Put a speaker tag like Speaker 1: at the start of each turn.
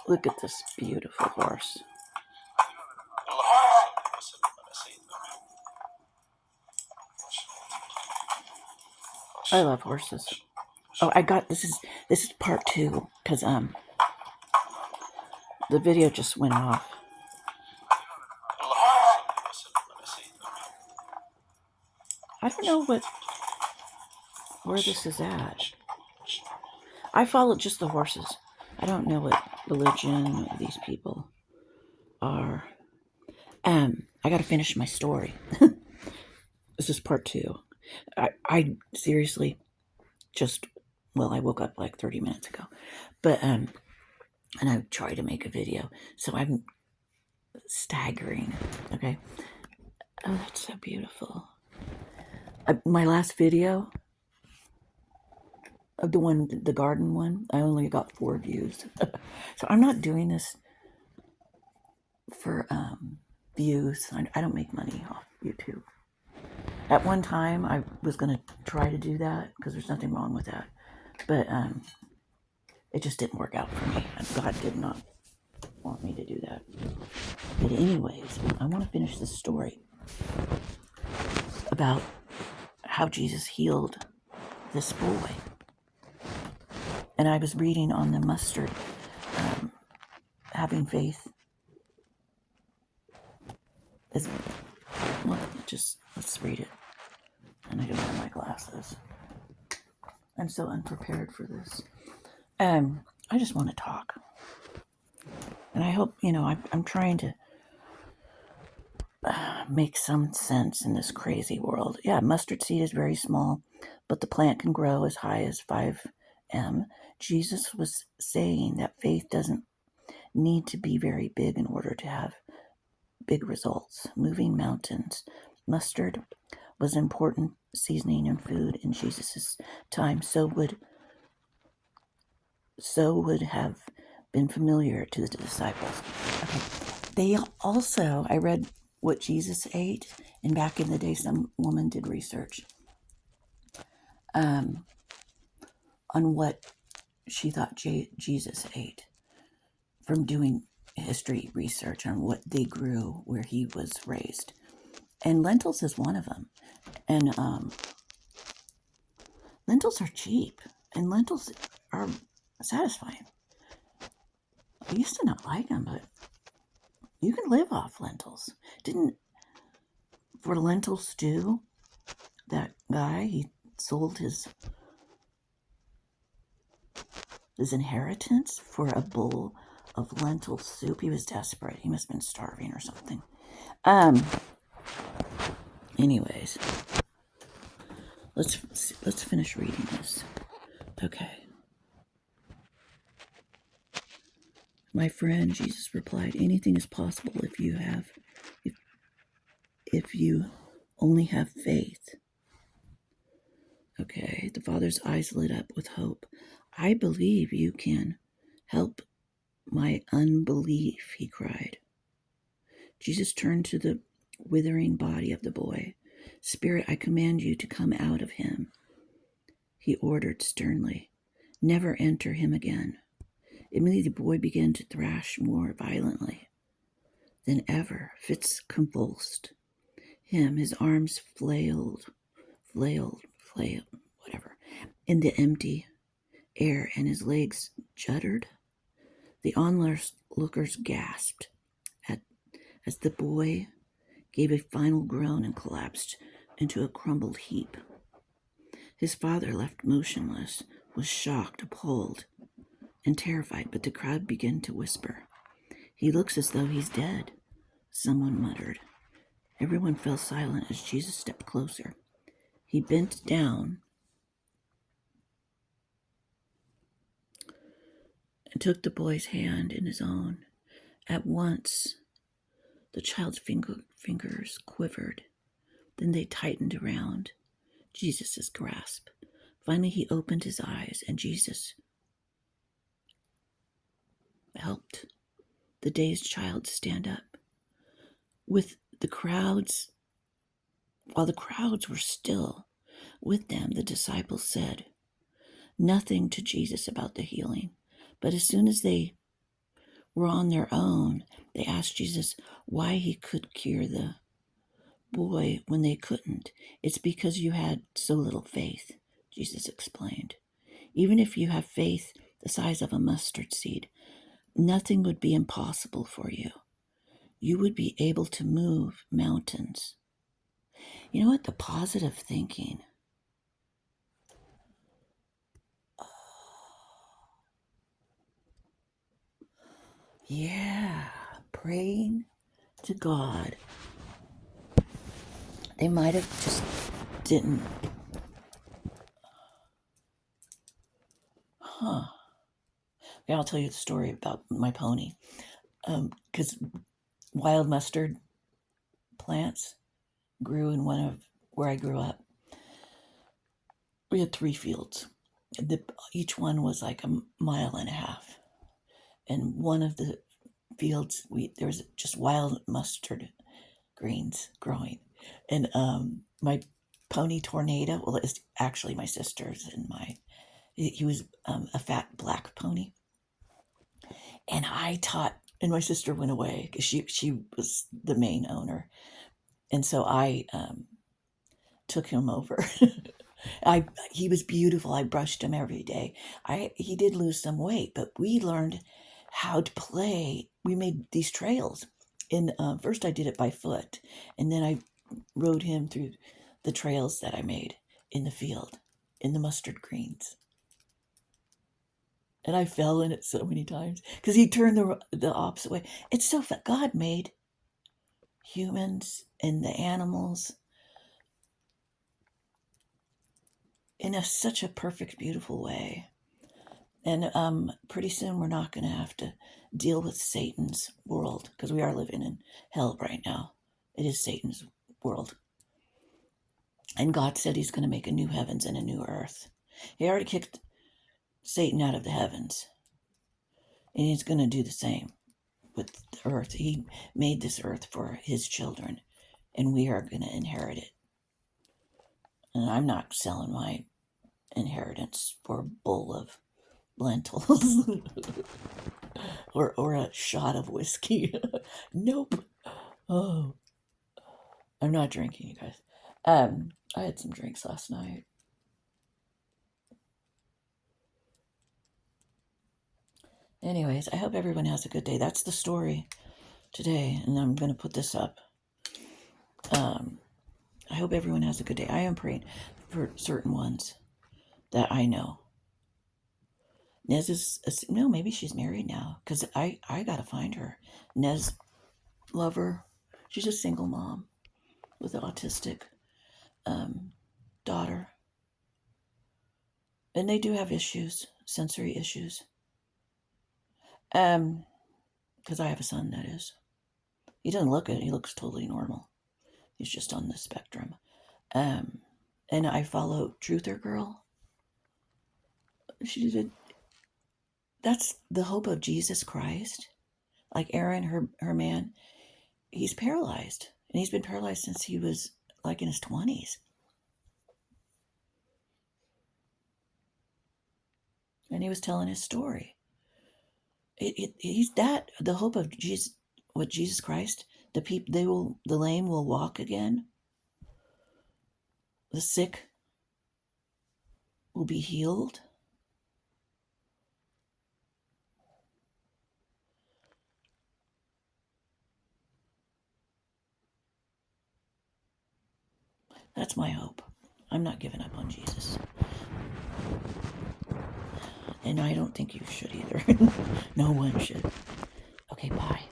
Speaker 1: Look at this beautiful horse. I love horses. Oh, I got this is part 2 because the video just went off. I don't know where this is at. I follow just the horses. I don't know what religion these people are. I got to finish my story. This is part 2. I seriously just, I woke up like 30 minutes ago, but and I tried to make a video, so I'm staggering. Okay. Oh, that's so beautiful. My last video of the garden one, I only got 4 views. So I'm not doing this for views. I don't make money off YouTube. At one time, I was going to try to do that because there's nothing wrong with that, but it just didn't work out for me. God did not want me to do that. But anyways, I want to finish this story about how Jesus healed this boy. And I was reading on the mustard, having faith is, let's read it. And I don't have my glasses. I'm so unprepared for this. I just want to talk. And I hope, I'm trying to make some sense in this crazy world. Yeah, mustard seed is very small, but the plant can grow as high as 5 m. Jesus was saying that faith doesn't need to be very big in order to have big results. Moving mountains. Mustard was important seasoning in food in Jesus' time, so would have been familiar to the disciples. Okay. They also, I read what Jesus ate, and back in the day, some woman did research on what she thought Jesus ate from doing history research on what they grew where he was raised. And lentils is one of them. And lentils are cheap, and lentils are satisfying. I used to not like them, but you can live off lentils. For lentil stew, that guy, he sold his inheritance for a bowl of lentil soup. He was desperate. He must have been starving or something. Anyways, let's finish reading this. Okay. My friend, Jesus replied, anything is possible if you only have faith. Okay, the father's eyes lit up with hope. I believe you can help my unbelief, he cried. Jesus turned to the withering body of the boy. Spirit, I command you to come out of him, he ordered sternly. Never enter him again. Immediately the boy began to thrash more violently than ever. Fits convulsed him. His arms flailed, whatever, in the empty air, and his legs juddered. The onlookers gasped as the boy gave a final groan and collapsed into a crumbled heap. His father, left motionless, was shocked, appalled, and terrified, but the crowd began to whisper. He looks as though he's dead, someone muttered. Everyone fell silent as Jesus stepped closer. He bent down and took the boy's hand in his own. At once, the child's fingers quivered. Then they tightened around Jesus' grasp. Finally, he opened his eyes, and Jesus helped the dazed child stand up. While the crowds were still with them, the disciples said nothing to Jesus about the healing. But as soon as they were on their own, they asked Jesus why he could cure the boy when they couldn't. It's because you had so little faith, Jesus explained. Even if you have faith the size of a mustard seed, nothing would be impossible for you. You would be able to move mountains. You know what? The positive thinking. Yeah, praying to God. They might have just didn't. Huh. Okay, I'll tell you the story about my pony. Because wild mustard plants grew in one of where I grew up. We had 3 fields. Each one was like a mile and a half. And one of the fields, there was just wild mustard greens growing. And my pony Tornado, well, it's actually my sister's and he was a fat black pony. And and my sister went away because she was the main owner. And so I took him over. He was beautiful. I brushed him every day. He did lose some weight, but we learned how to play. We made these trails. And first I did it by foot, and then I rode him through the trails that I made in the field, in the mustard greens. And I fell in it so many times because he turned the opposite way. It's so fun. God made humans and the animals in such a perfect, beautiful way. And pretty soon we're not going to have to deal with Satan's world because we are living in hell right now. It is Satan's world. And God said he's going to make a new heavens and a new earth. He already kicked Satan out of the heavens. And he's going to do the same with the earth. He made this earth for his children, and we are going to inherit it. And I'm not selling my inheritance for a bowl of lentils or a shot of whiskey. Nope. Oh, I'm not drinking, you guys. I had some drinks last night. Anyways, I hope everyone has a good day. That's the story today, and I'm going to put this up. I hope everyone has a good day. I am praying for certain ones that I know. Nez is, no, maybe she's married now, because I got to find her. Nez, lover, she's a single mom with an autistic daughter. And they do have issues, sensory issues. Because I have a son, that is. He doesn't look it. He looks totally normal. He's just on the spectrum. And I follow Truther Girl. She did. That's the hope of Jesus Christ. Like Aaron, her man, he's paralyzed. And he's been paralyzed since he was like in his 20s. And he was telling his story. He's the hope of Jesus, with Jesus Christ. The lame will walk again. The sick will be healed. That's my hope. I'm not giving up on Jesus. And I don't think you should either. No one should. Okay, bye.